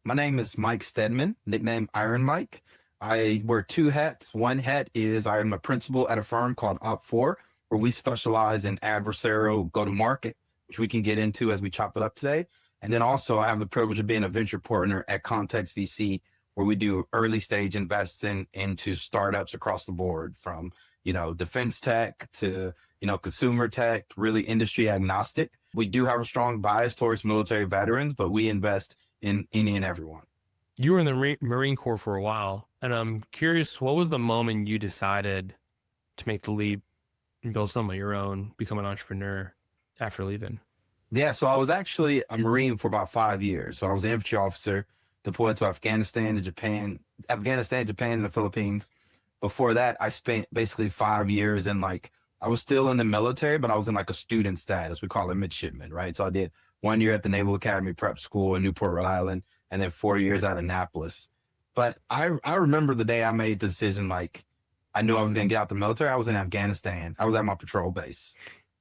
My name is Mike Steadman, nickname Iron Mike. I wear two hats. One hat is I am a principal at a firm called Op4, where we specialize in adversarial go-to-market, which we can get into as we chop it up today. And then also I have the privilege of being a venture partner at Context VC, where we do early stage investing into startups across the board from, defense tech to, consumer tech, really industry agnostic. We do have a strong bias towards military veterans, but we invest in any and everyone. You were in the Marine Corps for a while, and I'm curious, what was the moment you decided to make the leap and build something of your own, become an entrepreneur after leaving? Yeah, so I was actually a Marine for about 5 years. So I was an infantry officer deployed to Afghanistan, Japan, and the Philippines. Before that, I spent basically 5 years in I was still in the military, but I was in like a student status. We call it midshipman, right? So I did 1 year at the Naval Academy Prep School in Newport, Rhode Island, and then 4 years at Annapolis. But I remember the day I made the decision, I knew I was going to get out the military. I was in Afghanistan. I was at my patrol base,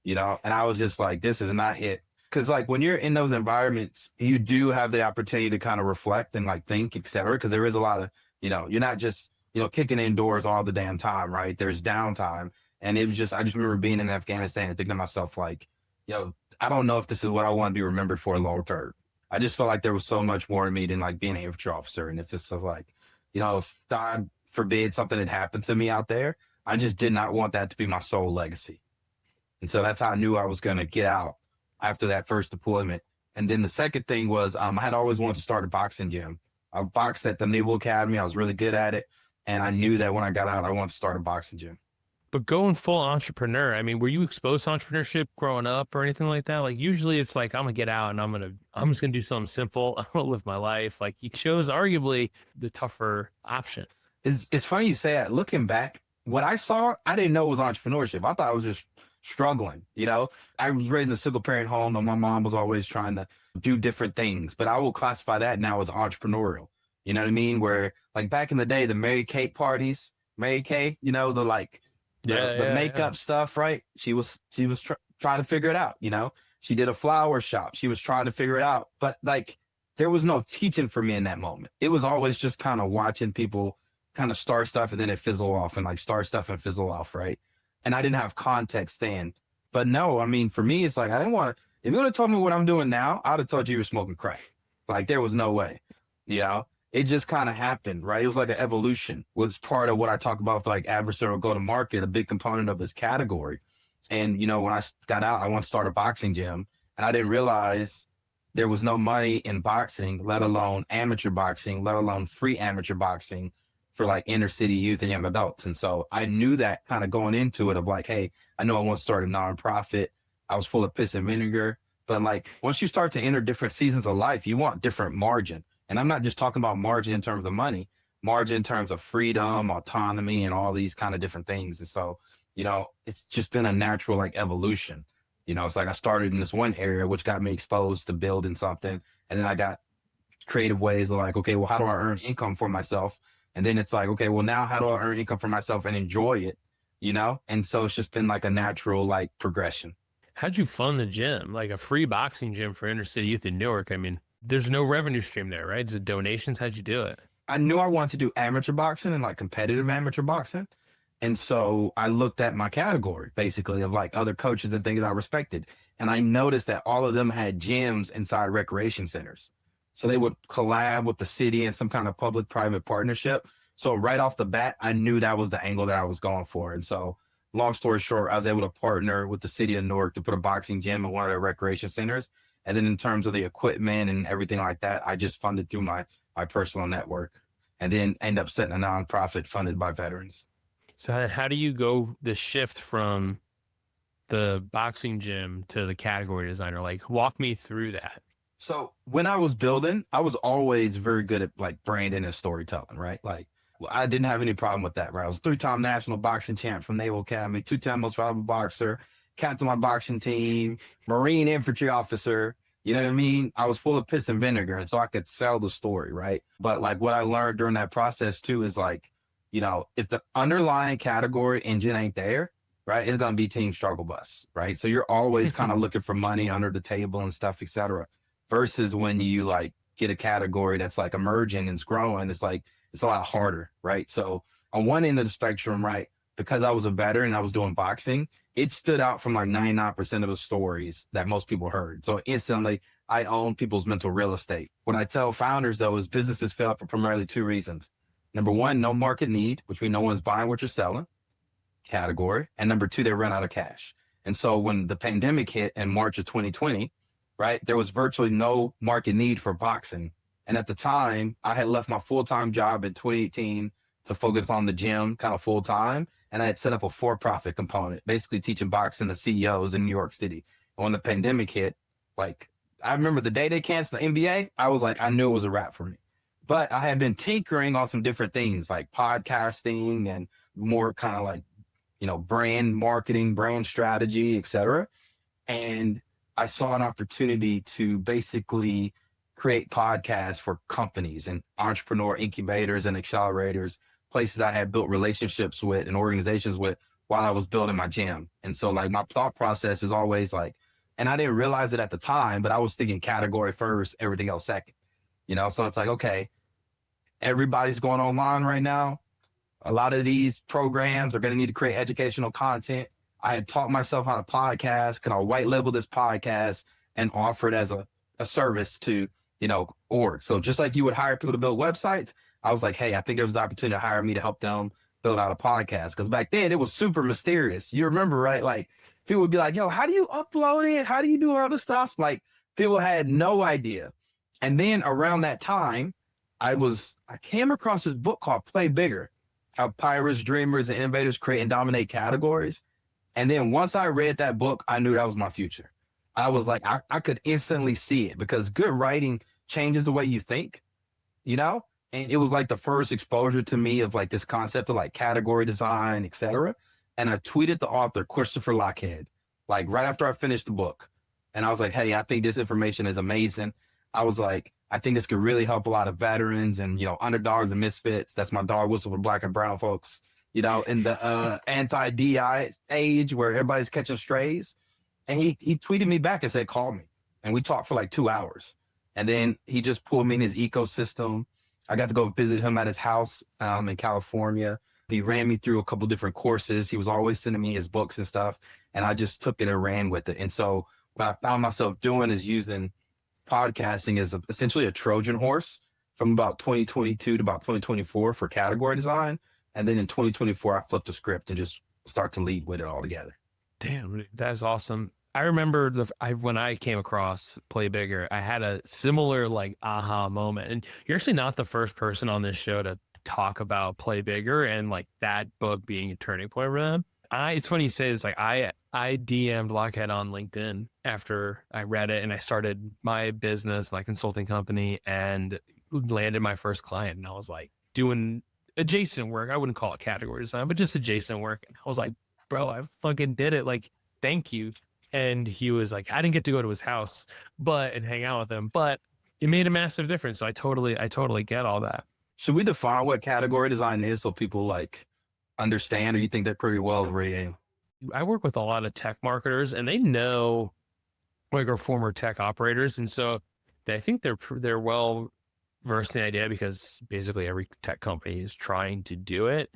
and I was just like, this is not it. Because when you're in those environments, you do have the opportunity to kind of reflect and think, et cetera. Because there is a lot of, you're not just, kicking indoors all the damn time, right? There's downtime. And it was just, I just remember being in Afghanistan and thinking to myself, I don't know if this is what I want to be remembered for long term. I just felt like there was so much more to me than being an infantry officer. And if this was if God forbid something had happened to me out there, I just did not want that to be my sole legacy. And so that's how I knew I was going to get out after that first deployment. And then the second thing was I had always wanted to start a boxing gym. I boxed at the Naval Academy. I was really good at it. And I knew that when I got out, I wanted to start a boxing gym. But going full entrepreneur, I mean, were you exposed to entrepreneurship growing up or anything like that? Usually it's I'm gonna get out and I'm just gonna do something simple. I'm gonna live my life. You chose arguably the tougher option. It's funny you say that. Looking back, what I saw, I didn't know it was entrepreneurship. I thought I was just struggling. I was raised in a single parent home, and my mom was always trying to do different things, but I will classify that now as entrepreneurial. You know what I mean? Where back in the day, the Mary Kay parties, Mary Kay, the makeup stuff, right? She was trying to figure it out. She did a flower shop. She was trying to figure it out, but there was no teaching for me in that moment. It was always just kind of watching people kind of start stuff and then it fizzle off and start stuff and fizzle off. Right. And I didn't have context then, but no, I mean, for me, it's I didn't want to, if you would have told me what I'm doing now, I'd have told you were smoking crack. There was no way, it just kind of happened, right? It was like an evolution. Was part of what I talk about with adversarial go-to-market, a big component of this category. And, when I got out, I wanted to start a boxing gym, and I didn't realize there was no money in boxing, let alone amateur boxing, let alone free amateur boxing for inner city youth and young adults. And so I knew that kind of going into it of hey, I know I want to start a nonprofit. I was full of piss and vinegar, but once you start to enter different seasons of life, you want different margin. And I'm not just talking about margin in terms of money, margin in terms of freedom, autonomy, and all these kind of different things. And so, it's just been a natural evolution. It's I started in this one area, which got me exposed to building something. And then I got creative ways of okay, well, how do I earn income for myself? And then it's okay, well, now how do I earn income for myself and enjoy it? And so it's just been a natural progression. How'd you fund the gym? A free boxing gym for inner city youth in Newark? I mean, there's no revenue stream there, right? Is it donations? How'd you do it? I knew I wanted to do amateur boxing and competitive amateur boxing. And so I looked at my category basically of other coaches and things I respected. And I noticed that all of them had gyms inside recreation centers. So they would collab with the city in some kind of public-private partnership. So right off the bat, I knew that was the angle that I was going for. And so long story short, I was able to partner with the city of Newark to put a boxing gym in one of their recreation centers. And then in terms of the equipment and everything like that, I just funded through my personal network and then end up setting a nonprofit funded by veterans. So how do you go the shift from the boxing gym to the category designer? Walk me through that. So when I was building, I was always very good at branding and storytelling, right? I didn't have any problem with that, right? I was 3-time national boxing champ from Naval Academy, 2-time most valuable boxer, captain of my boxing team, Marine infantry officer. You know what I mean? I was full of piss and vinegar, and so I could sell the story, right? But what I learned during that process too is if the underlying category engine ain't there, right, it's gonna be team struggle bus, right? So you're always kind of looking for money under the table and stuff, et cetera. Versus when you get a category that's like emerging and it's growing, it's like, it's a lot harder, right? So on one end of the spectrum, right, because I was a veteran, I was doing boxing, it stood out from like 99% of the stories that most people heard. So instantly, I own people's mental real estate. What I tell founders though is businesses fail for primarily two reasons. Number one, no market need, which means no one's buying what you're selling, category. And number two, they run out of cash. And so when the pandemic hit in March of 2020, right, there was virtually no market need for boxing. And at the time, I had left my full-time job in 2018 to focus on the gym kind of full-time. And I had set up a for-profit component, basically teaching boxing to CEOs in New York City. And when the pandemic hit, like, I remember the day they canceled the NBA, I was like, I knew it was a wrap for me. But I had been tinkering on some different things like podcasting and more kind of like, brand marketing, brand strategy, et cetera. And I saw an opportunity to basically create podcasts for companies and entrepreneur incubators and accelerators, places I had built relationships with and organizations with while I was building my gym. And so like my thought process is always like, and I didn't realize it at the time, but I was thinking category first, everything else second, so it's like, okay, everybody's going online right now. A lot of these programs are going to need to create educational content. I had taught myself how to podcast. Can I white label this podcast and offer it as a service to, org? So just like you would hire people to build websites, I was like, hey, I think there's an opportunity to hire me to help them build out a podcast. Because back then it was super mysterious. You remember, right? Like people would be like, yo, how do you upload it? How do you do all this stuff? Like people had no idea. And then around that time, I came across this book called Play Bigger, How Pirates, Dreamers, and Innovators Create and Dominate Categories. And then once I read that book, I knew that was my future. I was like, I could instantly see it because good writing changes the way you think, And it was like the first exposure to me of like this concept of like category design, et cetera. And I tweeted the author, Christopher Lockhead, like right after I finished the book. And I was like, hey, I think this information is amazing. I was like, I think this could really help a lot of veterans and, underdogs and misfits. That's my dog whistle for Black and brown folks, in the anti-DI age where everybody's catching strays. And he tweeted me back and said, call me. And we talked for like 2 hours. And then he just pulled me in his ecosystem. I got to go visit him at his house in California. He ran me through a couple different courses. He was always sending me his books and stuff. And I just took it and ran with it. And so what I found myself doing is using podcasting as essentially a Trojan horse from about 2022 to about 2024 for category design. And then in 2024, I flipped the script and just start to lead with it all together. Damn, that's awesome. I remember when I came across Play Bigger, I had a similar like aha moment. And you're actually not the first person on this show to talk about Play Bigger and like that book being a turning point for them. It's funny you say this, like I DM'd Lockhead on LinkedIn after I read it and I started my business, my consulting company, and landed my first client. And I was like doing adjacent work. I wouldn't call it category design, but just adjacent work. And I was like, bro, I fucking did it. Like, thank you. And he was like, I didn't get to go to his house, and hang out with him, but it made a massive difference. So I totally get all that. Should we define what category design is so people like understand, or you think they're pretty well read? I work with a lot of tech marketers and they know like our former tech operators. And so I think they're well versed in the idea because basically every tech company is trying to do it.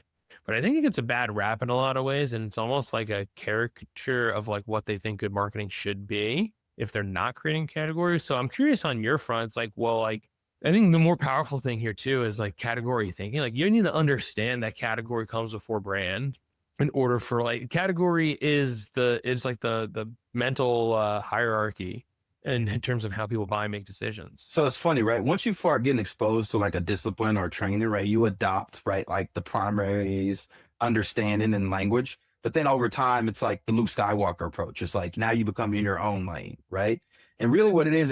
But I think it gets a bad rap in a lot of ways. And it's almost like a caricature of like what they think good marketing should be if they're not creating categories. So I'm curious on your front. It's like, well, like, I think the more powerful thing here too is like category thinking. Like you need to understand that category comes before brand in order for like category is like the mental hierarchy in terms of how people buy and make decisions. So it's funny, right? Once you start getting exposed to like a discipline or training, right, you adopt, right, like the primaries, understanding and language. But then over time, it's like the Luke Skywalker approach. It's like now you become in your own lane, right? And really what it is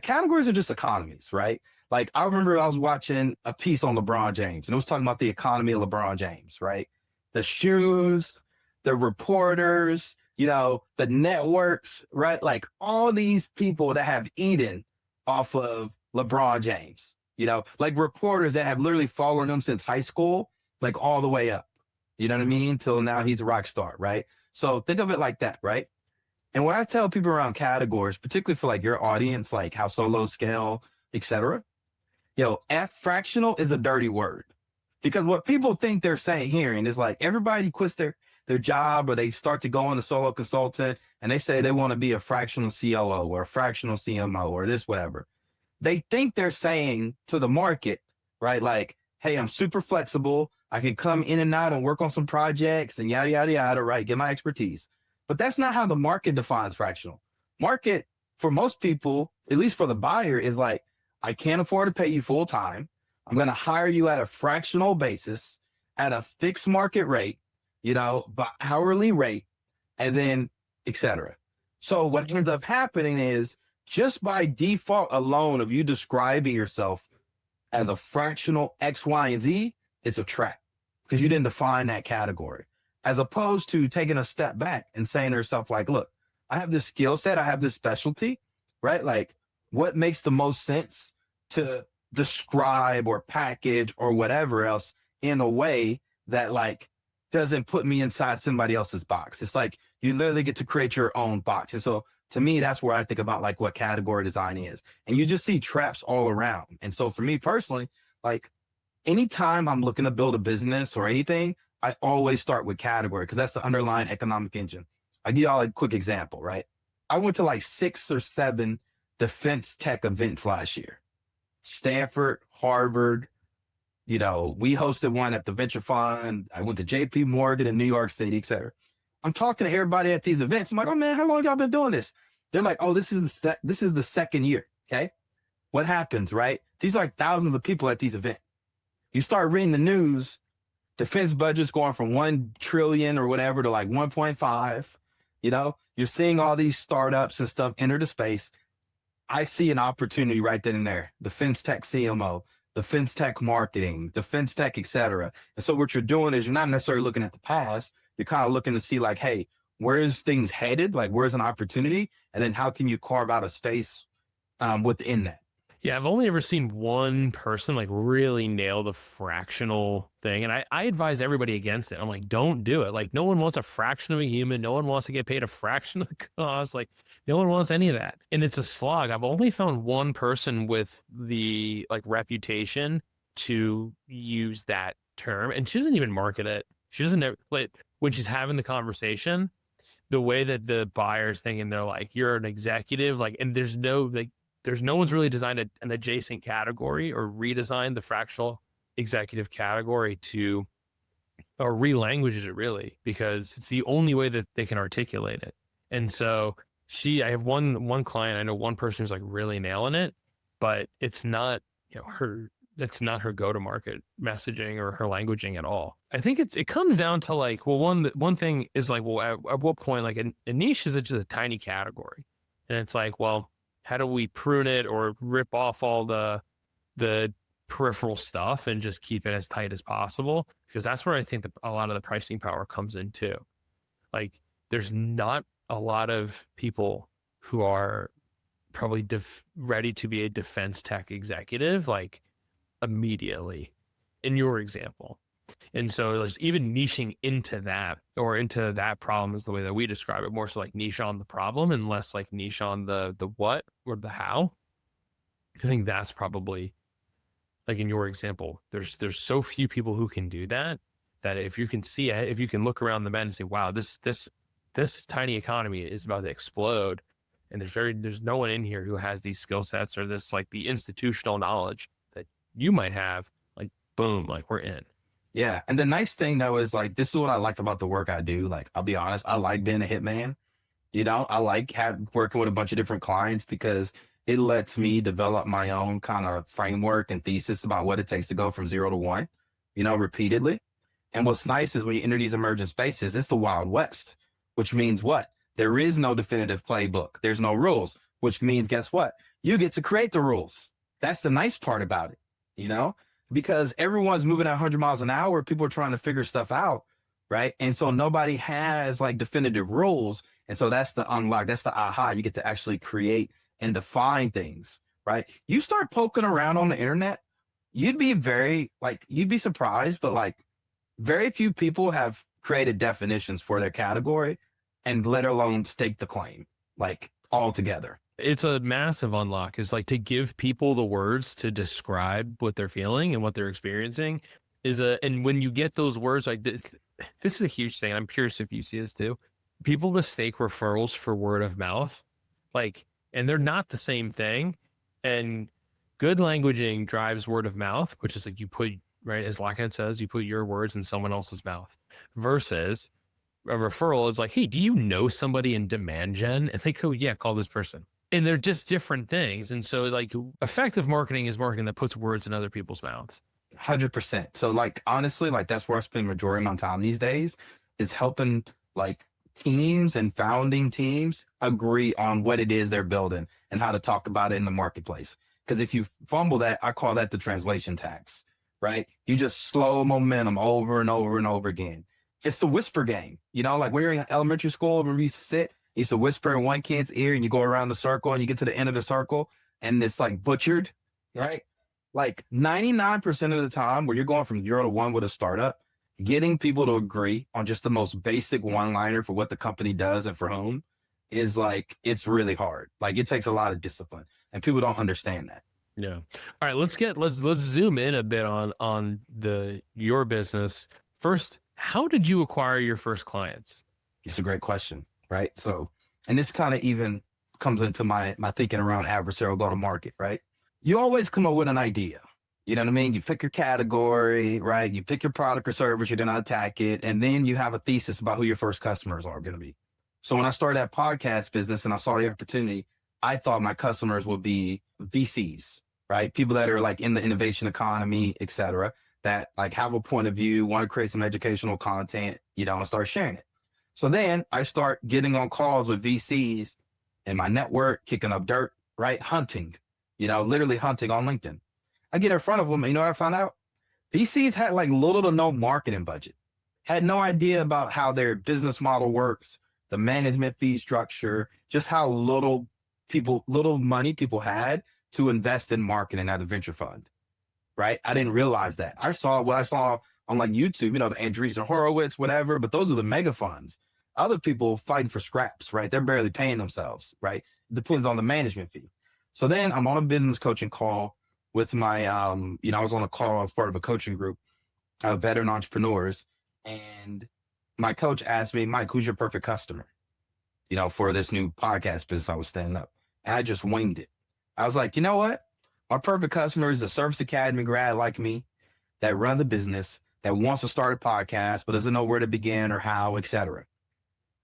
categories are just economies, right? Like I remember I was watching a piece on LeBron James and it was talking about the economy of LeBron James, right? The shoes, the reporters, the networks, right? Like all these people that have eaten off of LeBron James, like reporters that have literally followed him since high school, like all the way up, you know what I mean? Till now he's a rock star, right? So think of it like that, right? And when I tell people around categories, particularly for like your audience, like how solo scale, et cetera, fractional is a dirty word because what people think they're saying hearing is like everybody quits their job or they start to go on the solo consultant and they say they want to be a fractional CLO or a fractional CMO or this, whatever. They think they're saying to the market, right? Like, hey, I'm super flexible. I can come in and out and work on some projects and yada, yada, yada, right? Get my expertise. But that's not how the market defines fractional. Market, for most people, at least for the buyer, is like, I can't afford to pay you full time. I'm going to hire you at a fractional basis at a fixed market rate, by hourly rate, and then et cetera. So what ends up happening is just by default alone of you describing yourself as a fractional X, Y, and Z, it's a trap because you didn't define that category. As opposed to taking a step back and saying to yourself, like, look, I have this skill set, I have this specialty, right? Like, what makes the most sense to describe or package or whatever else in a way that like doesn't put me inside somebody else's box. It's like you literally get to create your own box. And so to me, that's where I think about like what category design is. And you just see traps all around. And so for me personally, like anytime I'm looking to build a business or anything, I always start with category because that's the underlying economic engine. I'll give y'all a quick example, right? I went to like 6 or 7 defense tech events last year. Stanford, Harvard, we hosted one at the Venture Fund. I went to JP Morgan in New York City, et cetera. I'm talking to everybody at these events. I'm like, oh man, how long y'all been doing this? They're like, oh, this is the second year. Okay. What happens, right? These are like thousands of people at these events. You start reading the news, defense budgets going from 1 trillion or whatever to like 1.5, you're seeing all these startups and stuff enter the space. I see an opportunity right then and there. Defense tech CMO, defense tech marketing, defense tech, et cetera. And so what you're doing is you're not necessarily looking at the past. You're kind of looking to see like, hey, where's things headed? Like, where's an opportunity? And then how can you carve out a space within that? Yeah, I've only ever seen one person like really nail the fractional thing. And I advise everybody against it. I'm like, don't do it. Like, no one wants a fraction of a human. No one wants to get paid a fraction of the cost. Like, no one wants any of that. And it's a slog. I've only found one person with the like reputation to use that term. And she doesn't even market it. She doesn't know, like, when she's having the conversation, the way that the buyer's thinking, they're like, you're an executive, like, and there's no one's really designed an adjacent category or redesigned the fractional executive category to, or relanguaged it really, because it's the only way that they can articulate it. And so I have one client, I know one person who's like really nailing it, but it's not, that's not her go-to-market messaging or her languaging at all. I think it comes down to like, well, one thing is like, well, at what point, like a niche is just a tiny category. And it's like, well, how do we prune it or rip off all the peripheral stuff and just keep it as tight as possible? Because that's where I think a lot of the pricing power comes in too. Like, there's not a lot of people who are probably ready to be a defense tech executive, like immediately in your example. And so there's even niching into that or into that problem is the way that we describe it, more so like niche on the problem and less like niche on the what or the how. I think that's probably like in your example, there's so few people who can do that if you can see it, if you can look around the bend and say, wow, this tiny economy is about to explode. And there's no one in here who has these skill sets or this like the institutional knowledge that you might have, like, boom, like we're in. Yeah. And the nice thing though is like, this is what I like about the work I do. Like, I'll be honest, I like being a hitman. I like working with a bunch of different clients because it lets me develop my own kind of framework and thesis about what it takes to go from 0 to 1, repeatedly. And what's nice is when you enter these emergent spaces, it's the Wild West, which means what? There is no definitive playbook. There's no rules, which means guess what? You get to create the rules. That's the nice part about it, because everyone's moving at 100 miles an hour. People are trying to figure stuff out, right? And so nobody has like definitive rules. And so that's the unlock. That's the aha. You get to actually create and define things, right? You start poking around on the internet, you'd be surprised, but like very few people have created definitions for their category and let alone stake the claim, like altogether. It's a massive unlock, is like to give people the words to describe what they're feeling and what they're experiencing and when you get those words, like this is a huge thing. I'm curious if you see this too. People mistake referrals for word of mouth, like, and they're not the same thing. And good languaging drives word of mouth, which is like you put, right, as Lockheed says, you put your words in someone else's mouth, versus a referral is like, hey, do you know somebody in demand gen? And they go, yeah, call this person. And they're just different things. And so like effective marketing is marketing that puts words in other people's mouths. 100%. So like, honestly, like that's where I spend majority of my time these days, is helping like teams and founding teams agree on what it is they're building and how to talk about it in the marketplace. Because if you fumble that, I call that the translation tax, right? You just slow momentum over and over and over again. It's the whisper game, you know, like when you're in elementary school, when we sit, you used to whisper in one kid's ear and you go around the circle and you get to the end of the circle and it's like butchered, right? Like 99% of the time where you're going from 0 to 1 with a startup, getting people to agree on just the most basic one-liner for what the company does and for whom is like, it's really hard. Like it takes a lot of discipline and people don't understand that. Yeah. All right, let's zoom in a bit on your business. First, how did you acquire your first clients? It's a great question, right? So, and this kind of even comes into my thinking around adversarial go-to-market, right? You always come up with an idea. You know what I mean? You pick your category, right? You pick your product or service, you're going to attack it. And then you have a thesis about who your first customers are going to be. So when I started that podcast business and I saw the opportunity, I thought my customers would be VCs, right? People that are like in the innovation economy, et cetera, that like have a point of view, want to create some educational content, you know, and start sharing it. So then I start getting on calls with VCs in my network, kicking up dirt, right? Hunting, you know, literally hunting on LinkedIn. I get in front of them and you know what I found out? VCs had like little to no marketing budget, had no idea about how their business model works, the management fee structure, just how little money people had to invest in marketing at a venture fund, right? I didn't realize that. I saw what I saw on like YouTube, you know, the Andreessen Horowitz, whatever, but those are the mega funds. Other people fighting for scraps, right? They're barely paying themselves, right? It depends on the management fee. So then I'm on a business coaching call with my, you know, I was on a call, I was part of a coaching group of veteran entrepreneurs. And my coach asked me, Mike, who's your perfect customer? You know, for this new podcast business I was standing up. And I just winged it. I was like, you know what? My perfect customer is a service academy grad like me that runs a business, that wants to start a podcast, but doesn't know where to begin or how, et cetera.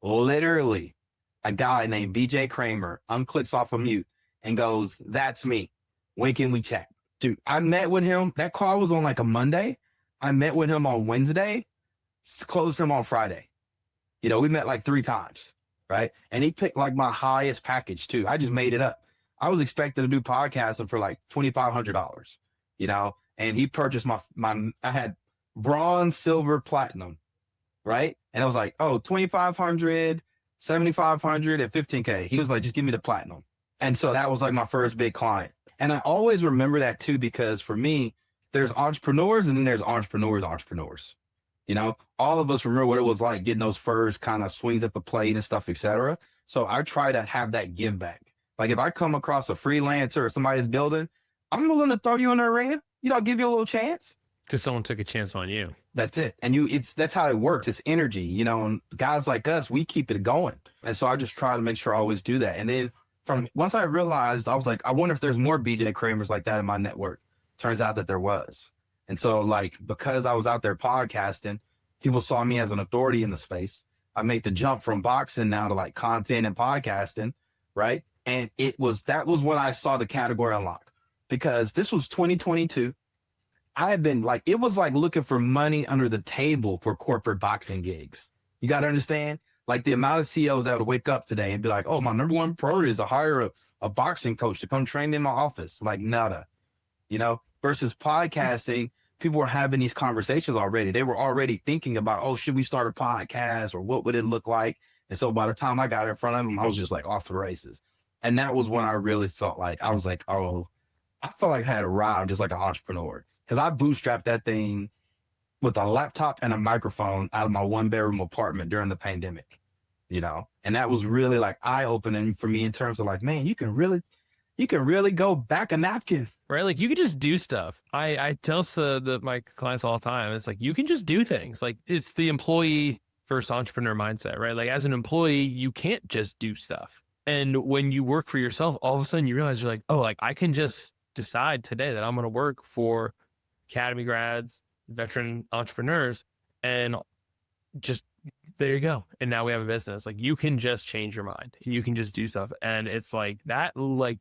Literally, a guy named BJ Kramer unclicks off of mute and goes, that's me. When can we chat? Dude, I met with him. That call was on like a Monday. I met with him on Wednesday, closed him on Friday. You know, we met like 3 times, right? And he picked like my highest package too. I just made it up. I was expecting to do podcasting for like $2,500, you know, and he purchased my, I had bronze, silver, platinum, right? And I was like, oh, 2,500, 7,500 and 15K. He was like, just give me the platinum. And so that was like my first big client. And I always remember that too, because for me, there's entrepreneurs and then there's entrepreneurs. You know, all of us remember what it was like getting those first kind of swings at the plate and stuff, et cetera. So I try to have that give back. Like if I come across a freelancer or somebody's building, I'm willing to throw you in the arena, you know, give you a little chance. Because someone took a chance on you. That's it. And that's how it works. It's energy, you know, and guys like us, we keep it going. And so I just try to make sure I always do that. And then once I realized, I was like, I wonder if there's more BJ Kramers like that in my network. Turns out that there was. And so like, because I was out there podcasting, people saw me as an authority in the space. I made the jump from boxing now to like content and podcasting, right? And that was when I saw the category unlock, because this was 2022. I had been like, it was like looking for money under the table for corporate boxing gigs. You got to understand, like the amount of CEOs that would wake up today and be like, oh, my number one priority is to hire a boxing coach to come train me in my office. Like nada, you know, versus podcasting, people were having these conversations already. They were already thinking about, oh, should we start a podcast or what would it look like? And so by the time I got in front of them, I was just like off the races. And that was when I really felt like, I was like, oh, I felt like I had arrived just like an entrepreneur. Because I bootstrapped that thing with a laptop and a microphone out of my 1-bedroom apartment during the pandemic. and that was really like eye opening for me in terms of like, man, you can really go back a napkin. Right? Like you can just do stuff. I tell my clients all the time, it's like, you can just do things. Like it's the employee versus entrepreneur mindset, right? Like as an employee, you can't just do stuff. And when you work for yourself, all of a sudden you realize you're like, oh, like I can just decide today that I'm going to work for academy grads, veteran entrepreneurs, and just there you go. And now we have a business. Like you can just change your mind. You can just do stuff. And it's like that, like,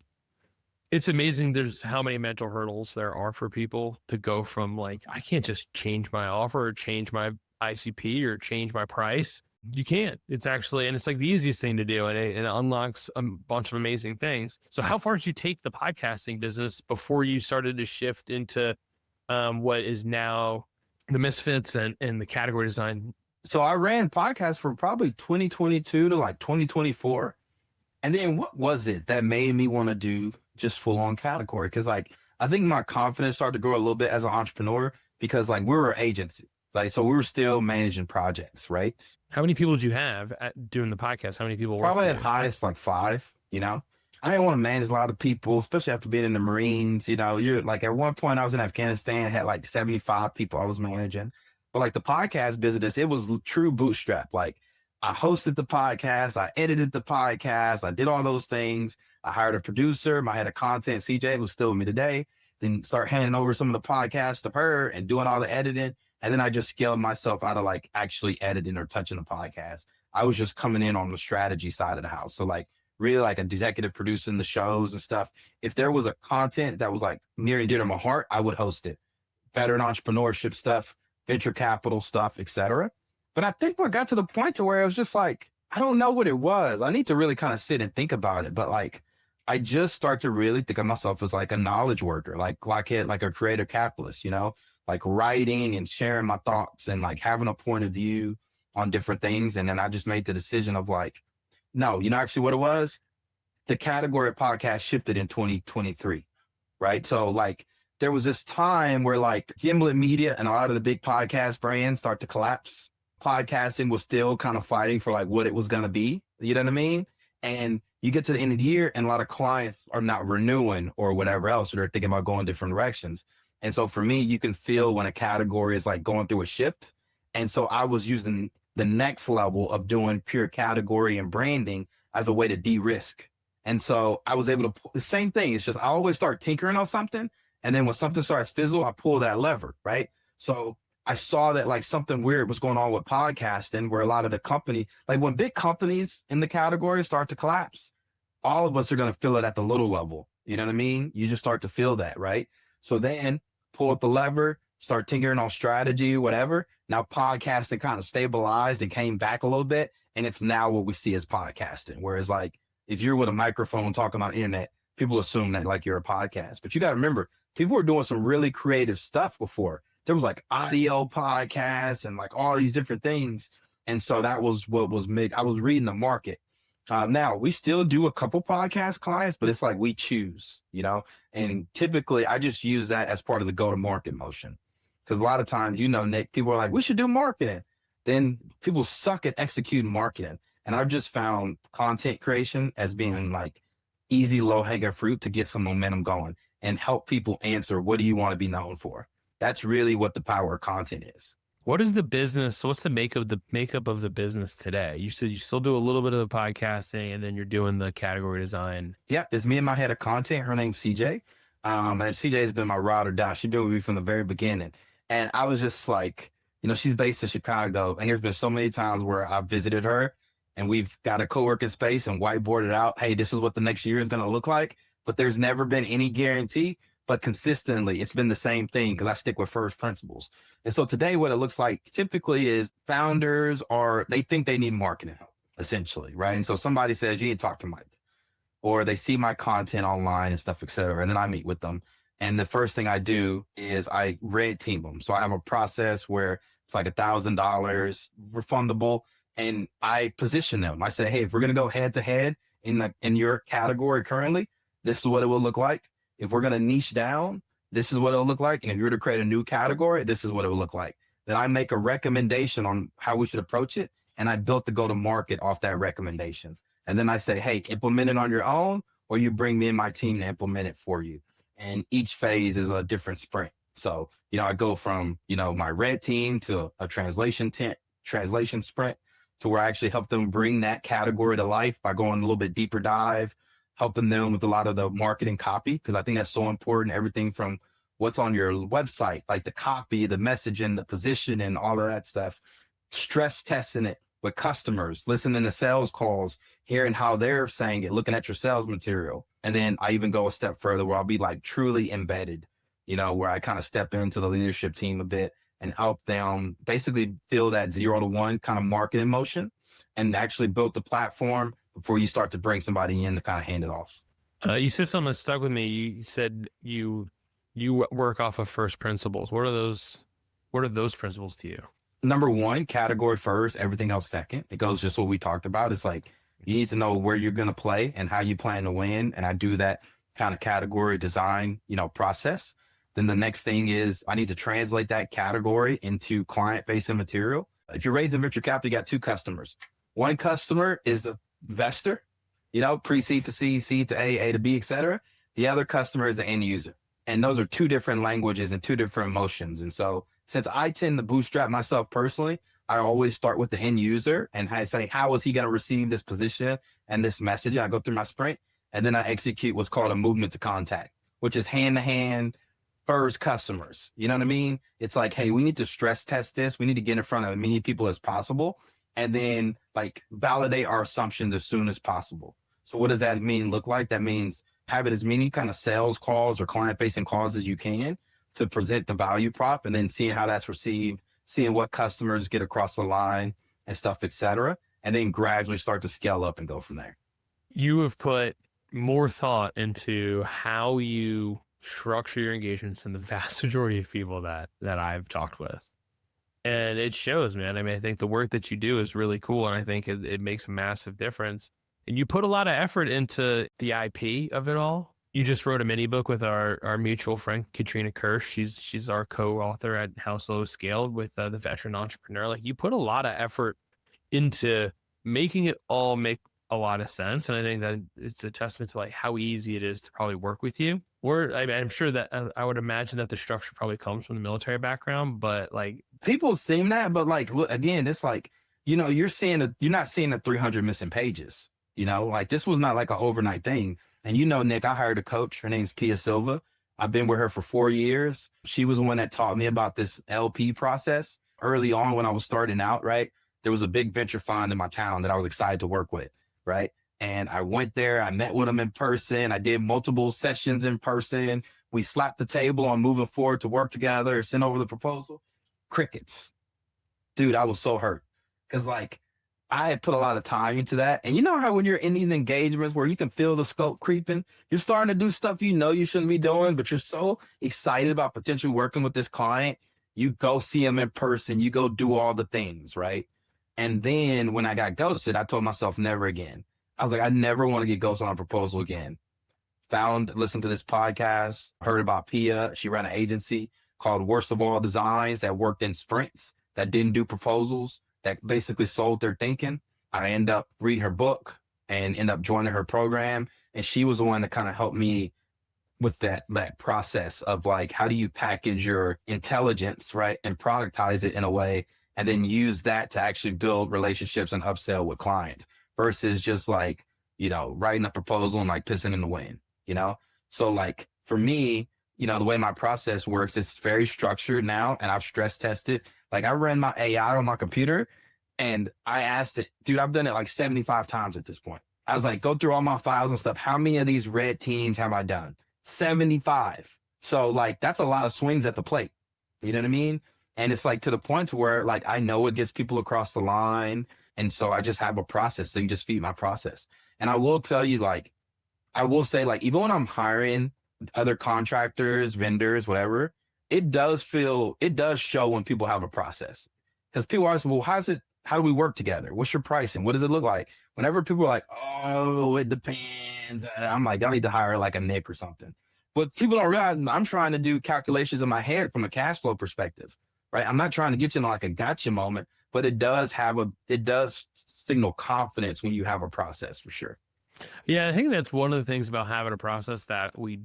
it's amazing there's how many mental hurdles there are for people to go from like, I can't just change my offer or change my ICP or change my price. You can't. It's actually, and it's like the easiest thing to do, and it unlocks a bunch of amazing things. So how far did you take the podcasting business before you started to shift into what is now the Misfits and the category design? So I ran podcasts from probably 2022 to like 2024. And then what was it that made me want to do just full on category? Because like I think my confidence started to grow a little bit as an entrepreneur because like we were an agency, like so we were still managing projects, right? How many people did you have doing the podcast? How many people? Probably at highest like 5. I didn't want to manage a lot of people, especially after being in the Marines. You're like at one point I was in Afghanistan, had like 75 people I was managing. But like the podcast business, it was true bootstrap. Like I hosted the podcast, I edited the podcast, I did all those things. I hired a producer, my head of content, CJ, who's still with me today. Then start handing over some of the podcasts to her and doing all the editing. And then I just scaled myself out of like actually editing or touching the podcast. I was just coming in on the strategy side of the house. So like really like a executive producing the shows and stuff. If there was a content that was like near and dear to my heart, I would host it. Veteran entrepreneurship stuff, venture capital stuff, etc. But I think we got to the point to where it was just like, I don't know what it was. I need to really kind of sit and think about it. But like, I just start to really think of myself as like a knowledge worker, like a creative capitalist, like writing and sharing my thoughts and like having a point of view on different things. And then I just made the decision of like, no, actually what it was, the category of podcast shifted in 2023, right? So like there was this time where like Gimlet Media and a lot of the big podcast brands start to collapse. Podcasting was still kind of fighting for like what it was going to be. You know what I mean? And you get to the end of the year and a lot of clients are not renewing or whatever else, or they're thinking about going different directions. And so for me, you can feel when a category is like going through a shift. And so I was using the next level of doing pure category and branding as a way to de-risk. And so I was able to the same thing. It's just, I always start tinkering on something. And then when something starts fizzle, I pull that lever, right? So I saw that like something weird was going on with podcasting where a lot of the company, like when big companies in the category start to collapse, all of us are going to feel it at the little level. You know what I mean? You just start to feel that, right? So then pull up the lever, start tinkering on strategy, whatever. Now podcasting kind of stabilized and came back a little bit. And it's now what we see as podcasting. Whereas like, if you're with a microphone talking on the internet, people assume that like you're a podcast, but you got to remember, people were doing some really creative stuff before. There was like audio podcasts and like all these different things. And so that was what was made. I was reading the market. Now we still do a couple podcast clients, but it's like we choose, and typically I just use that as part of the go-to-market motion. Because a lot of times, Nick, people are like, we should do marketing. Then people suck at executing marketing. And I've just found content creation as being like easy, low-hanging fruit to get some momentum going and help people answer, what do you want to be known for? That's really what the power of content is. What is the business? What's the makeup of the business today? You said you still do a little bit of the podcasting and then you're doing the category design. Yeah, it's me and my head of content. Her name's CJ. And CJ has been my ride or die. She's been with me from the very beginning. And I was just like, she's based in Chicago. And there's been so many times where I've visited her and we've got a co-working space and whiteboarded out, hey, this is what the next year is going to look like. But there's never been any guarantee. But consistently, it's been the same thing because I stick with first principles. And so today, what it looks like typically is founders they think they need marketing help, essentially, right? And so somebody says, you need to talk to Mike. Or they see my content online and stuff, et cetera. And then I meet with them. And the first thing I do is I red team them. So I have a process where it's like $1,000 refundable. And I position them. I say, hey, if we're going to go head to head in your category currently, this is what it will look like. If we're going to niche down, this is what it'll look like. And if you were to create a new category, this is what it will look like. Then I make a recommendation on how we should approach it. and I built the go-to-market off that recommendation. And then I say, hey, implement it on your own, or you bring me and my team to implement it for you. And each phase is a different sprint. So, I go from, my red team to a translation sprint to where I actually help them bring that category to life by going a little bit deeper dive, helping them with a lot of the marketing copy, because I think that's so important. Everything from what's on your website, like the copy, the messaging, the position, and all of that stuff, stress testing it with customers, listening to sales calls, hearing how they're saying it, looking at your sales material. And then I even go a step further where I'll be like truly embedded, where I kind of step into the leadership team a bit and help them basically feel that 0 to 1 kind of marketing motion and actually build the platform before you start to bring somebody in to kind of hand it off. You said something that stuck with me. You said you work off of first principles. What are those principles to you? Number one, category first, everything else second. It goes just what we talked about. It's like you need to know where you're going to play and how you plan to win. And I do that kind of category design, process. Then the next thing is I need to translate that category into client-facing material. If you're raising venture capital, you got two customers. One customer is the investor, pre-seed to C, seed to A to B, et cetera. The other customer is the end user. And those are two different languages and two different emotions. And so since I tend to bootstrap myself personally, I always start with the end user and I say, how is he going to receive this position and this message? I go through my sprint and then I execute what's called a movement to contact, which is hand-to-hand first customers. You know what I mean? It's like, hey, we need to stress test this. We need to get in front of as many people as possible and then like validate our assumptions as soon as possible. So what does that look like? That means have it as many kind of sales calls or client-facing calls as you can to present the value prop and then seeing how that's received, seeing what customers get across the line and stuff, et cetera, and then gradually start to scale up and go from there. You have put more thought into how you structure your engagements than the vast majority of people that I've talked with. And it shows, man. I mean, I think the work that you do is really cool. And I think it makes a massive difference. And you put a lot of effort into the IP of it all. You just wrote a mini book with our mutual friend, Katrina Kirsch. She's our co-author at How Slow is Scaled with the veteran entrepreneur. Like you put a lot of effort into making it all make a lot of sense. And I think that it's a testament to like how easy it is to probably work with you. Or I'm sure that I would imagine that the structure probably comes from the military background, but like people seem that, but like, look, again, it's like, you're not seeing the 300 missing pages, like this was not like an overnight thing. And Nick, I hired a coach. Her name's Pia Silva. I've been with her for 4 years. She was the one that taught me about this LP process early on when I was starting out, right? There was a big venture fund in my town that I was excited to work with, right? And I went there, I met with them in person. I did multiple sessions in person. We slapped the table on moving forward to work together, sent over the proposal. Crickets. Dude, I was so hurt. Cause like, I had put a lot of time into that. And you know how when you're in these engagements where you can feel the scope creeping, you're starting to do stuff you shouldn't be doing, but you're so excited about potentially working with this client. You go see them in person, you go do all the things, right? And then when I got ghosted, I told myself never again. I was like, I never want to get ghosted on a proposal again. Listened to this podcast, heard about Pia. She ran an agency called Worst of All Designs that worked in sprints, that didn't do proposals, that basically sold their thinking. I end up reading her book and end up joining her program. And she was the one that kind of helped me with that process of like, how do you package your intelligence, right? And productize it in a way, and then use that to actually build relationships and upsell with clients versus just like, writing a proposal and like pissing in the wind, So like for me, the way my process works, it's very structured now and I've stress tested. Like I ran my AI on my computer and I asked it, dude, I've done it like 75 times at this point. I was like, go through all my files and stuff. How many of these red teams have I done? 75. So like, that's a lot of swings at the plate. You know what I mean? And it's like to the point to where like, I know it gets people across the line. And so I just have a process. So you just feed my process. And I will tell you, like, I will say like, even when I'm hiring other contractors, vendors, whatever, it does show when people have a process. Because people ask, well, how do we work together? What's your pricing? What does it look like? Whenever people are like, oh, it depends. I'm like, I need to hire like a Nick or something. But people don't realize I'm trying to do calculations in my head from a cash flow perspective. right? I'm not trying to get you in like a gotcha moment, but it does signal confidence when you have a process for sure. Yeah, I think that's one of the things about having a process that we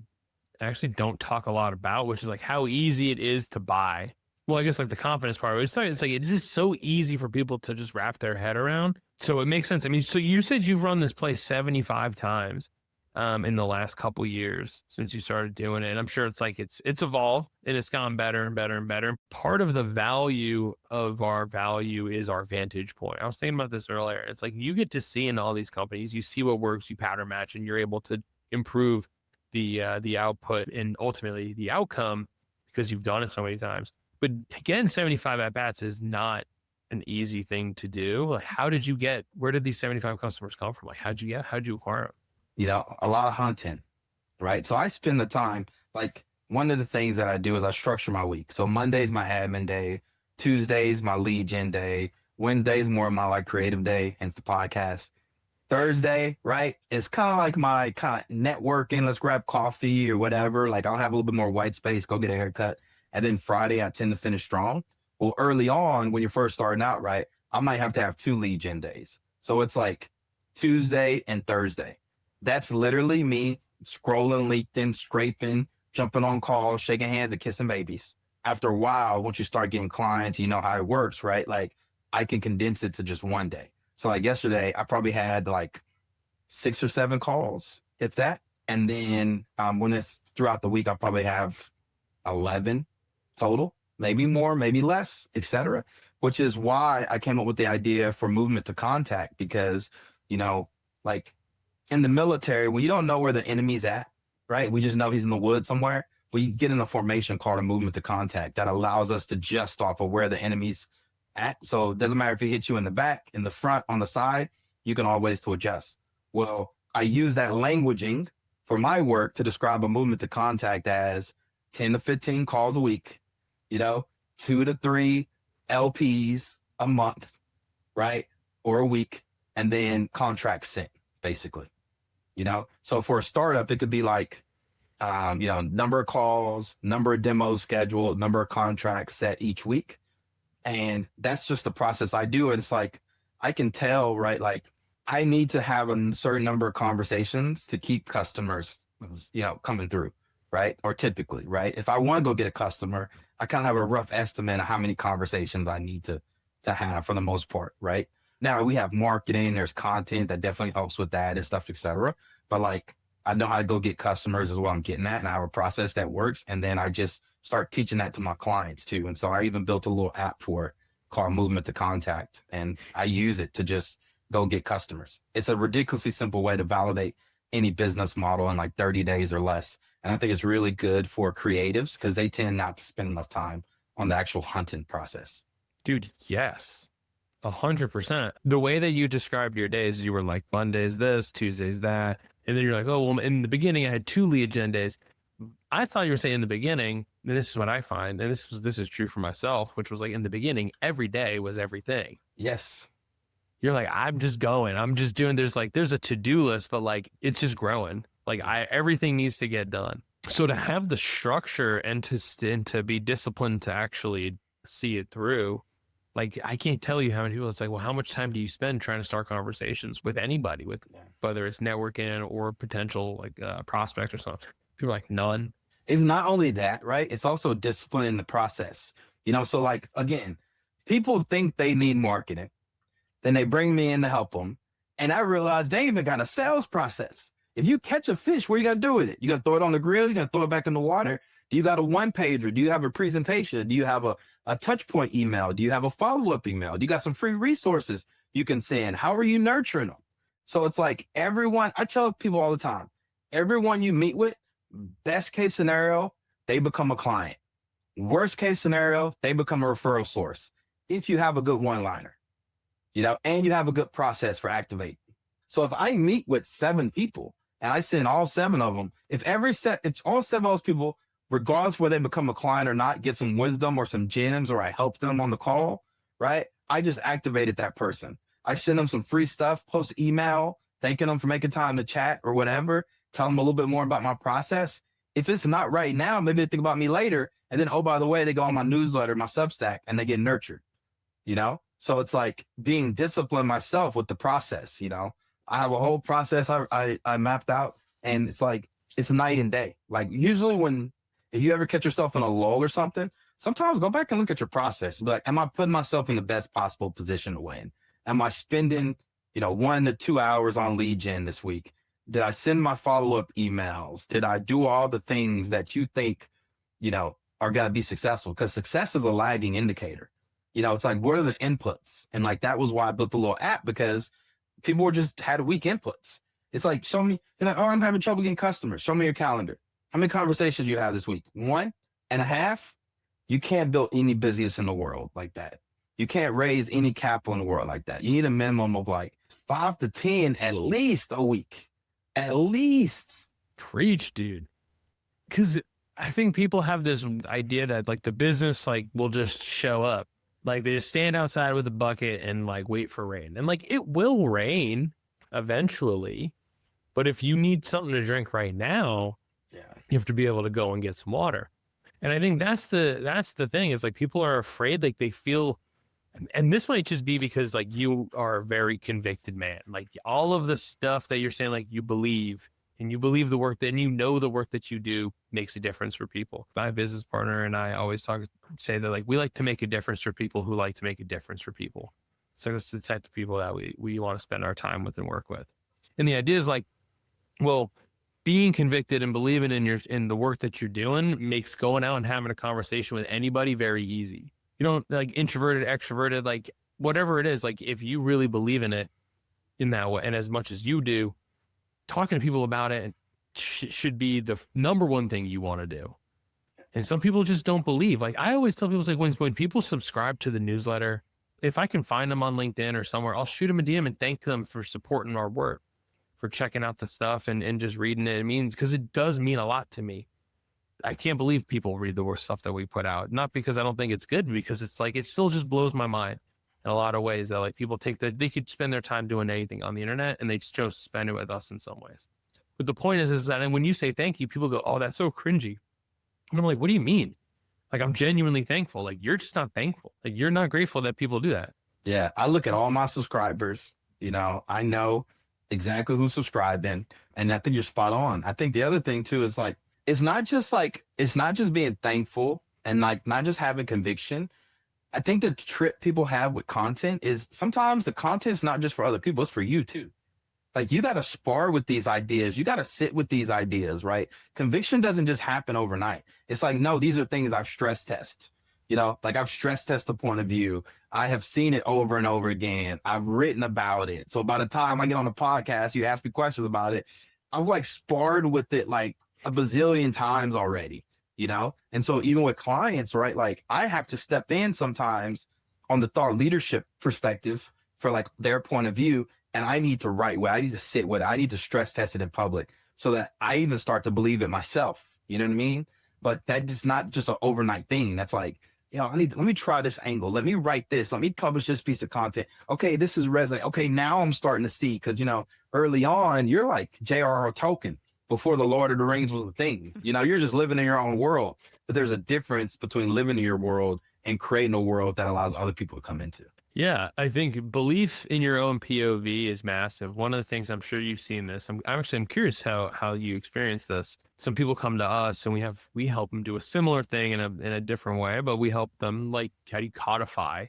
actually don't talk a lot about, which is like how easy it is to buy. Well, I guess like the confidence part, it's like it's just so easy for people to just wrap their head around. So it makes sense. I mean, so you said you've run this play 75 times in the last couple years since you started doing it. And I'm sure it's like it's evolved and it's gone better and better and better. Part of the value of our value is our vantage point. I was thinking about this earlier. It's like you get to see in all these companies, you see what works, you pattern match, and you're able to improve the output and ultimately the outcome because you've done it so many times. But again, 75 at bats is not an easy thing to do. Like, where did these 75 customers come from? Like, how'd you acquire them? You know, a lot of hunting, right? So I spend the time, like one of the things that I do is I structure my week. So Monday's my admin day, Tuesday's my lead gen day, Wednesday's more of my like creative day, hence the podcast. Thursday, right, is kind of like my kind of networking. Let's grab coffee or whatever. Like I'll have a little bit more white space, go get a haircut. And then Friday, I tend to finish strong. Well, early on, when you're first starting out, right, I might have to have 2 lead gen days. So it's like Tuesday and Thursday. That's literally me scrolling LinkedIn, scraping, jumping on calls, shaking hands and kissing babies. After a while, once you start getting clients, you know how it works, right? Like I can condense it to just one day. So like yesterday, I probably had like 6 or 7 calls, if that. And then when it's throughout the week, I'll probably have 11 total, maybe more, maybe less, etc. Which is why I came up with the idea for movement to contact, because, you know, like in the military, when you don't know where the enemy's at, right? We just know he's in the woods somewhere. We get in a formation called a movement to contact that allows us to just off of where the enemy's at. So it doesn't matter if he hits you in the back, in the front, on the side, you can always to adjust. Well, I use that languaging for my work to describe a movement to contact as 10 to 15 calls a week, you know, 2 to 3 LPs a month, right? Or a week, and then contracts sent, basically, you know? So for a startup, it could be like, you know, number of calls, number of demos scheduled, number of contracts set each week. And that's just the process I do. And it's like, I can tell, right? Like I need to have a certain number of conversations to keep customers, you know, coming through, right? Or typically, right? If I want to go get a customer, I kind of have a rough estimate of how many conversations I need to have for the most part, right? Now we have marketing, there's content that definitely helps with that and stuff, etc. But like, I know how to go get customers is what I'm getting at. And I have a process that works. And then I just start teaching that to my clients too. And so I even built a little app for it called Movement to Contact. And I use it to just go get customers. It's a ridiculously simple way to validate any business model in like 30 days or less. And I think it's really good for creatives because they tend not to spend enough time on the actual hunting process. Dude, yes. 100%. The way that you described your days, you were like, Monday's this, Tuesday's that. And then you're like, oh, well, in the beginning, I had 2 lead gen days. I thought you were saying in the beginning, and this is what I find, and this is true for myself, which was like in the beginning, every day was everything. Yes. You're like, I'm just going, I'm just doing, there's a to-do list, but like, it's just growing. Like everything needs to get done. So to have the structure and to be disciplined to actually see it through, like, I can't tell you how many people it's like, well, how much time do you spend trying to start conversations with anybody, whether it's networking or potential like prospect or something? People are like, none. It's not only that, right? It's also discipline in the process. You know, so like, again, people think they need marketing. Then they bring me in to help them. And I realize they even got a sales process. If you catch a fish, what are you going to do with it? You going to throw it on the grill? You going to throw it back in the water? Do you got a one pager? Do you have a presentation? Do you have a touch point email? Do you have a follow-up email? Do you got some free resources you can send? How are you nurturing them? So it's like everyone, I tell people all the time, everyone you meet with, best case scenario, they become a client. Worst case scenario, they become a referral source. If you have a good one-liner, you know, and you have a good process for activating. So if I meet with 7 people and I send all 7 of them, if all 7 of those people, regardless whether they become a client or not, get some wisdom or some gems, or I help them on the call, right? I just activated that person. I send them some free stuff, post email, thanking them for making time to chat or whatever, tell them a little bit more about my process. if it's not right now, maybe they think about me later. And then, oh, by the way, they go on my newsletter, my Substack, and they get nurtured, you know? So it's like being disciplined myself with the process, you know? I have a whole process I mapped out, and it's like, it's night and day. Like usually if you ever catch yourself in a lull or something, sometimes go back and look at your process. Be like, am I putting myself in the best possible position to win? Am I spending, 1 to 2 hours on lead gen this week? Did I send my follow-up emails? Did I do all the things that you think, are going to be successful? Because success is a lagging indicator. It's like, what are the inputs? And like, that was why I built the little app, because people were just had weak inputs. It's like, show me, like, oh, I'm having trouble getting customers. Show me your calendar. How many conversations you have this week? 1.5? You can't build any business in the world like that. You can't raise any capital in the world like that. You need a minimum of like 5 to 10 at least a week. At least. Preach, dude. Because I think people have this idea that like the business like will just show up. Like they just stand outside with a bucket and like wait for rain. And like it will rain eventually. But if you need something to drink right now, you have to be able to go and get some water. And I think that's the thing is like people are afraid, like they feel, and this might just be because like you are a very convicted man. Like all of the stuff that you're saying, like you believe the work that, and the work that you do makes a difference for people. My business partner and I always say that like we like to make a difference for people who like to make a difference for people. So that's the type of people that we want to spend our time with and work with. And the idea is like, well, being convicted and believing in the work that you're doing makes going out and having a conversation with anybody very easy. You don't like introverted, extroverted, like whatever it is, like if you really believe in it in that way, and as much as you do, talking to people about it should be the number one thing you want to do. And some people just don't believe. Like I always tell people, like when people subscribe to the newsletter, if I can find them on LinkedIn or somewhere, I'll shoot them a DM and thank them for supporting our work, for checking out the stuff and just reading it. It means, because it does mean a lot to me. I can't believe people read the worst stuff that we put out. Not because I don't think it's good, because it's like, it still just blows my mind in a lot of ways that like people they could spend their time doing anything on the internet and they chose to spend it with us in some ways. But the point is that, and when you say thank you, people go, oh, that's so cringy. And I'm like, what do you mean? Like, I'm genuinely thankful. Like, you're just not thankful. Like, you're not grateful that people do that. Yeah. I look at all my subscribers, I know exactly who's subscribing. And I think you're spot on. I think the other thing too is like, it's not just being thankful and like not just having conviction. I think the trip people have with content is sometimes the content is not just for other people, it's for you too. Like you got to spar with these ideas. You got to sit with these ideas, right? Conviction doesn't just happen overnight. It's like, no, these are things I've stress test, like I've stress test the point of view. I have seen it over and over again. I've written about it. So by the time I get on the podcast, you ask me questions about it. I've like sparred with it like a bazillion times already, And so even with clients, right? Like I have to step in sometimes on the thought leadership perspective for like their point of view. And I need to write with it. I need to sit with it. I need to stress test it in public so that I even start to believe it myself. You know what I mean? But that's not just an overnight thing. That's like, let me try this angle. Let me write this. Let me publish this piece of content. Okay, this is resonant. Okay, now I'm starting to see, because, early on, you're like J.R.R. Tolkien before the Lord of the Rings was a thing. You're just living in your own world. But there's a difference between living in your world and creating a world that allows other people to come into. Yeah, I think belief in your own POV is massive. One of the things, I'm sure you've seen this. I'm curious how you experience this. Some people come to us and we help them do a similar thing in a different way, but we help them like, how do you codify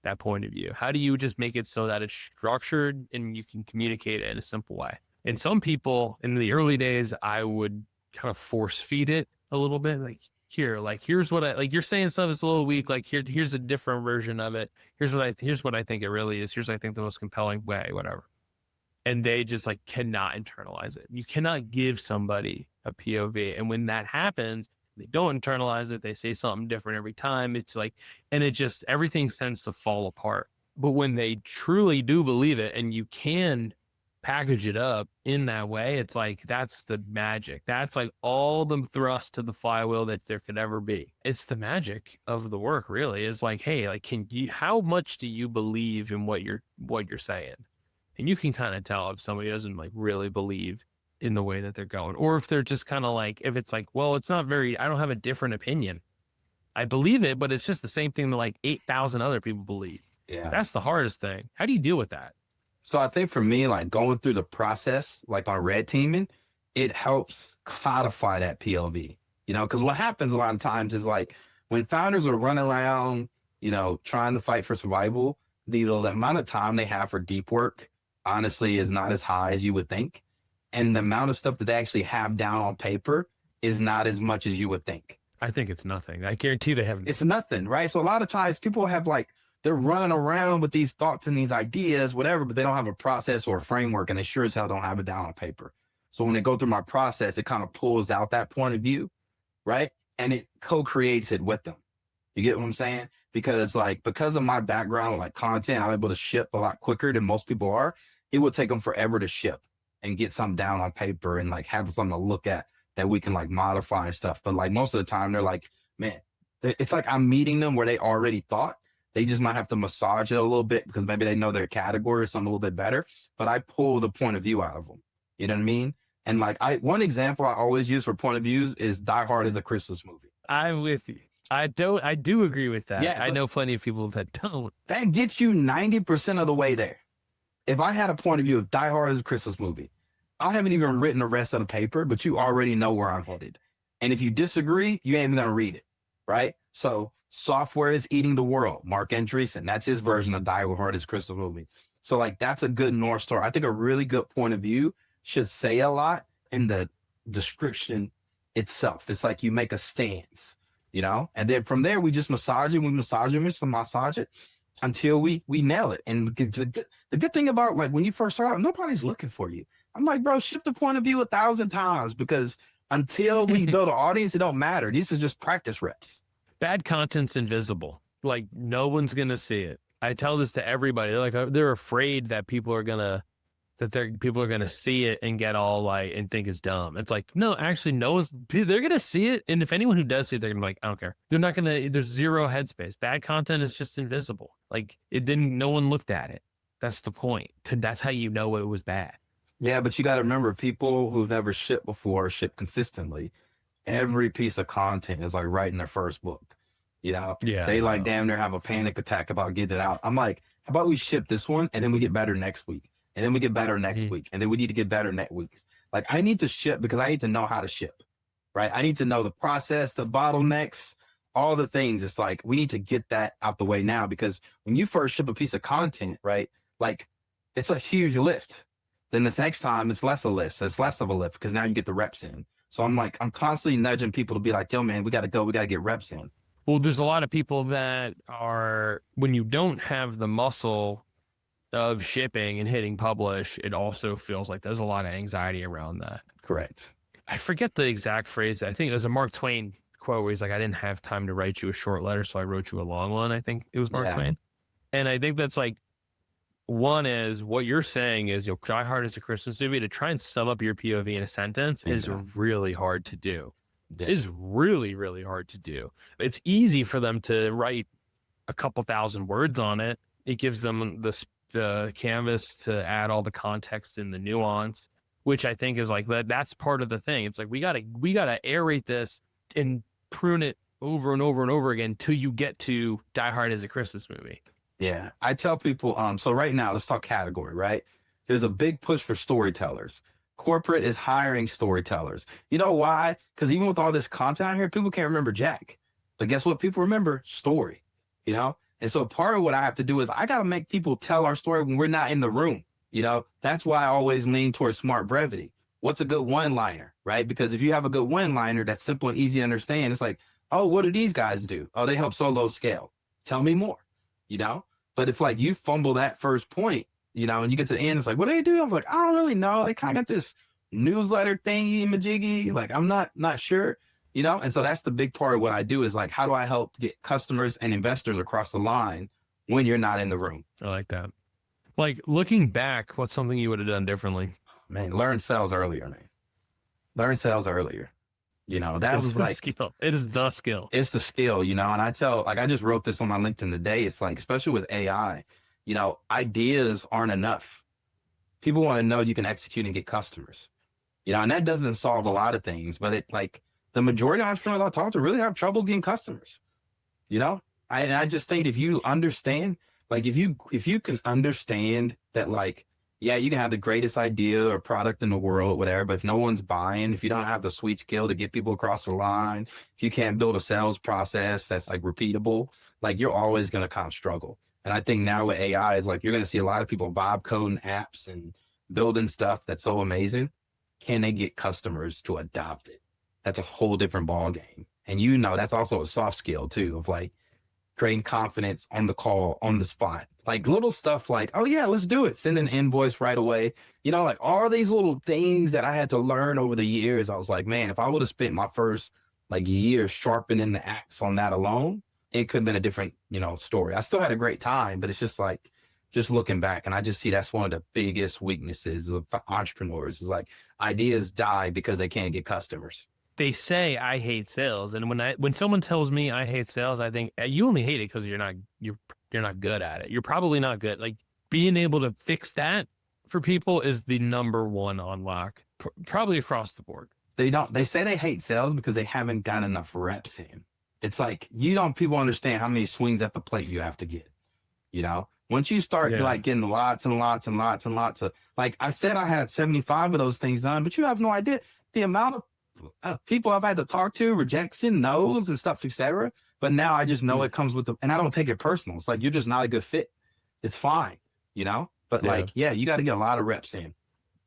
that point of view? How do you just make it so that it's structured and you can communicate it in a simple way? And some people in the early days, I would kind of force feed it a little bit, like, here's what I like. You're saying stuff is a little weak. Like here's a different version of it. Here's what I think it really is. Here's what I think the most compelling way, whatever. And they just like cannot internalize it. You cannot give somebody a POV. And when that happens, they don't internalize it. They say something different every time. It's like, and it just, everything tends to fall apart. But when they truly do believe it and you can package it up in that way, it's like, that's the magic. That's like all the thrust to the flywheel that there could ever be. It's the magic of the work, really, is like, hey, like, how much do you believe in what you're saying? And you can kind of tell if somebody doesn't like really believe in the way that they're going. Or if they're just kind of like, if it's like, well, it's not very, I don't have a different opinion. I believe it, but it's just the same thing that like 8,000 other people believe. Yeah. That's the hardest thing. How do you deal with that? So I think for me, like going through the process, like on red teaming, it helps codify that POV, because what happens a lot of times is like when founders are running around, trying to fight for survival, the amount of time they have for deep work, honestly, is not as high as you would think. And the amount of stuff that they actually have down on paper is not as much as you would think. I think it's nothing. I guarantee they haven't. It's nothing, right? So a lot of times people have like, they're running around with these thoughts and these ideas, whatever, but they don't have a process or a framework, and they sure as hell don't have it down on paper. So when they go through my process, it kind of pulls out that point of view, right? And it co-creates it with them. You get what I'm saying? Because of my background, like content, I'm able to ship a lot quicker than most people are. It would take them forever to ship and get something down on paper and like have something to look at that we can like modify and stuff. But like most of the time they're like, man, it's like I'm meeting them where they already thought. They just might have to massage it a little bit because maybe they know their category or something a little bit better, but I pull the point of view out of them. You know what I mean? And like one example I always use for point of views is Die Hard is a Christmas movie. I'm with you. I do agree with that. Yeah, I know plenty of people that don't. That gets you 90% of the way there. If I had a point of view of Die Hard is a Christmas movie, I haven't even written the rest of the paper, but you already know where I'm headed. And if you disagree, you ain't even gonna read it, right? So software is eating the world. Mark Andreessen, that's his version of Die Hard is a Christmas movie. So like that's a good North Star. I think a really good point of view should say a lot in the description itself. It's like you make a stance, and then from there we just massage it until we nail it. And the good thing about like when you first start out, nobody's looking for you. I'm like, bro, ship the point of view 1,000 times because until we build an audience, it don't matter. These are just practice reps. Bad content's invisible. Like no one's gonna see it. I tell this to everybody. They're like, they're afraid that people are gonna see it and get all like and think it's dumb. It's like, no, actually, they're gonna see it, and if anyone who does see it, they're gonna be like, I don't care. They're not gonna. There's zero headspace. Bad content is just invisible. Like it didn't. No one looked at it. That's the point. That's how you know it was bad. Yeah, but you got to remember, people who've never shipped before ship consistently. Every piece of content is like writing their first book. Yeah, they like damn near have a panic attack about getting it out. I'm like, how about we ship this one and then we get better next week, and then we get better next week, and then we need to get better next week. Like I need to ship because I need to know how to ship, right? I need to know the process, the bottlenecks, all the things. It's like we need to get that out the way now because when you first ship a piece of content, right, like it's a huge lift. Then the next time it's less of a lift. It's less of a lift because now you get the reps in. So I'm constantly nudging people to be like, yo, man, we got to go. We got to get reps in. Well, there's a lot of people that are, when you don't have the muscle of shipping and hitting publish, it also feels like there's a lot of anxiety around that. Correct. I forget the exact phrase. I think it was a Mark Twain quote where he's like, I didn't have time to write you a short letter, so I wrote you a long one. I think it was Mark Twain. And I think that's like, one is what you're saying is Die Hard is a Christmas movie. To try and sum up your POV in a sentence is really hard to do. Yeah. It is really, really hard to do. It's easy for them to write a couple thousand words on it. It gives them the canvas to add all the context and the nuance, which I think is like that's part of the thing. It's like we gotta aerate this and prune it over and over and over again till you get to Die Hard is a Christmas movie. Yeah, I tell people, so right now, let's talk category, right? There's a big push for storytellers. Corporate is hiring storytellers. You know why? Because even with all this content out here, people can't remember jack. But guess what? People remember story, And so part of what I have to do is I got to make people tell our story when we're not in the room. That's why I always lean towards smart brevity. What's a good one-liner, right? Because if you have a good one-liner that's simple and easy to understand, it's like, oh, what do these guys do? Oh, they help solo scale. Tell me more, But if like you fumble that first point, and you get to the end, it's like, what do they do? I'm like, I don't really know. They kind of got this newsletter thingy majiggy. Like, I'm not sure, And so that's the big part of what I do is like, how do I help get customers and investors across the line when you're not in the room? I like that. Like looking back, what's something you would have done differently? Man, learn sales earlier, man. Learn sales earlier. That was like skill. It is the skill. It's the skill, and I tell, like, I just wrote this on my LinkedIn today. It's like, especially with AI, ideas aren't enough. People want to know you can execute and get customers, And that doesn't solve a lot of things, but it like the majority of entrepreneurs I talk to really have trouble getting customers. You know, I just think if you understand, like if you can understand that, like, yeah, you can have the greatest idea or product in the world, whatever, but if no one's buying, if you don't have the sweet skill to get people across the line, if you can't build a sales process that's like repeatable, like you're always going to kind of struggle. And I think now with AI is like you're going to see a lot of people vibe coding apps and building stuff that's so amazing. Can they get customers to adopt it? That's a whole different ball game. And that's also a soft skill too, of like creating confidence on the call, on the spot. Like little stuff like, oh yeah, let's do it. Send an invoice right away. Like all these little things that I had to learn over the years. I was like, man, if I would have spent my first like year sharpening the axe on that alone, it could have been a different, story. I still had a great time, but it's just like, just looking back, and I just see that's one of the biggest weaknesses of entrepreneurs is like ideas die because they can't get customers. They say I hate sales, and when someone tells me I hate sales, I think you only hate it because you're not good at it. You're probably not good. Like being able to fix that for people is the number one unlock, probably across the board. They say they hate sales because they haven't got enough reps in. It's like people understand how many swings at the plate you have to get. Once you start like getting lots and lots and lots and lots of, like I said, I had 75 of those things done, but you have no idea the amount of people I've had to talk to, rejection, no's and stuff, etc. But now I just know it comes with and I don't take it personal. It's like, you're just not a good fit. It's fine, but you got to get a lot of reps in.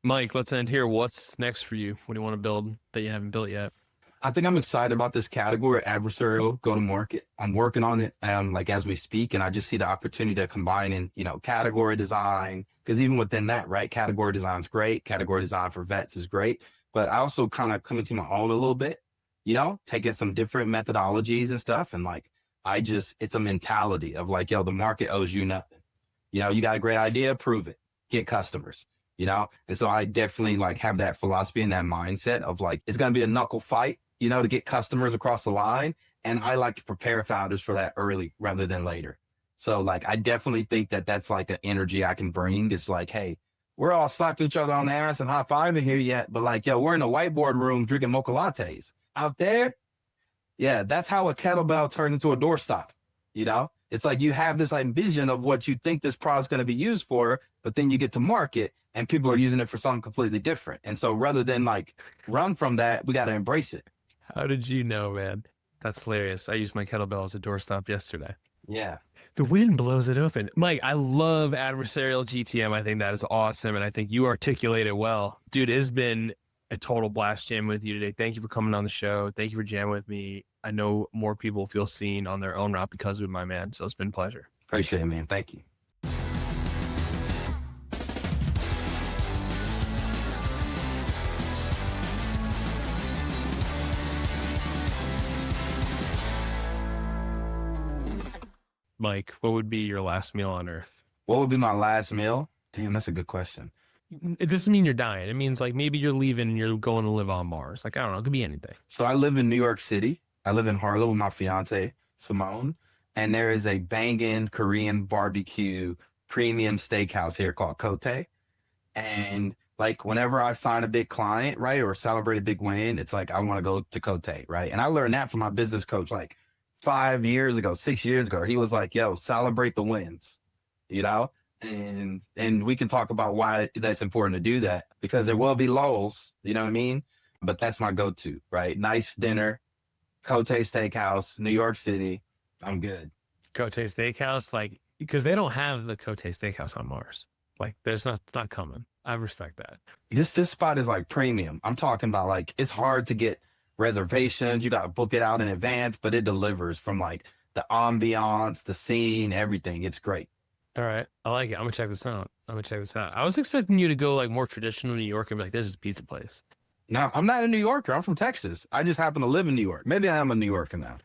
Mike, let's end here. What's next for you? What do you want to build that you haven't built yet? I think I'm excited about this category, adversarial go-to-market. I'm working on it like as we speak, and I just see the opportunity to combine in, category design, because even within that, right, category design is great. Category design for vets is great, but I also kind of come into my own a little bit, taking some different methodologies and stuff. And like, it's a mentality of like, the market owes you nothing. You got a great idea, prove it, get customers, and so I definitely like have that philosophy and that mindset of like, it's going to be a knuckle fight, to get customers across the line. And I like to prepare founders for that early rather than later. So like, I definitely think that that's like an energy I can bring. It's like, hey, we're all slapping each other on the ass and high-fiving here yet, but like, we're in a whiteboard room drinking mocha lattes. Out there, that's how a kettlebell turns into a doorstop. It's like you have this like vision of what you think this product's going to be used for, but then you get to market and people are using it for something completely different. And so rather than like run from that, we got to embrace it. How did you know, man? That's hilarious. I used my kettlebell as a doorstop yesterday. Yeah. The wind blows it open. Mike, I love adversarial GTM. I think that is awesome. And I think you articulate it well. Dude, it has been a total blast jamming with you today. Thank you for coming on the show. Thank you for jamming with me. I know more people feel seen on their own route because of my man. So it's been a pleasure. Appreciate it, man. Thank you. Mike, what would be your last meal on Earth? What would be my last meal? Damn, that's a good question. It doesn't mean you're dying. It means like maybe you're leaving and you're going to live on Mars. Like, I don't know. It could be anything. So I live in New York City. I live in Harlem with my fiance, Simone. And there is a banging Korean barbecue premium steakhouse here called Cote. And like whenever I sign a big client, right, or celebrate a big win, it's like I want to go to Cote, right? And I learned that from my business coach like 5 years ago, 6 years ago. He was like, celebrate the wins, and we can talk about why that's important to do that, because there will be lulls, you know what I mean? But that's my go-to, right? Nice dinner, Cote Steakhouse, New York City. I'm good. Cote Steakhouse, like, because they don't have the Cote Steakhouse on Mars. Like, it's not coming. I respect that. This spot is like premium. I'm talking about like, it's hard to get reservations. You got to book it out in advance, but it delivers from like the ambiance, the scene, everything. It's great. All right. I like it. I'm gonna check this out. I was expecting you to go like more traditional New York and be like, this is a pizza place. No, I'm not a New Yorker. I'm from Texas. I just happen to live in New York. Maybe I am a New Yorker now.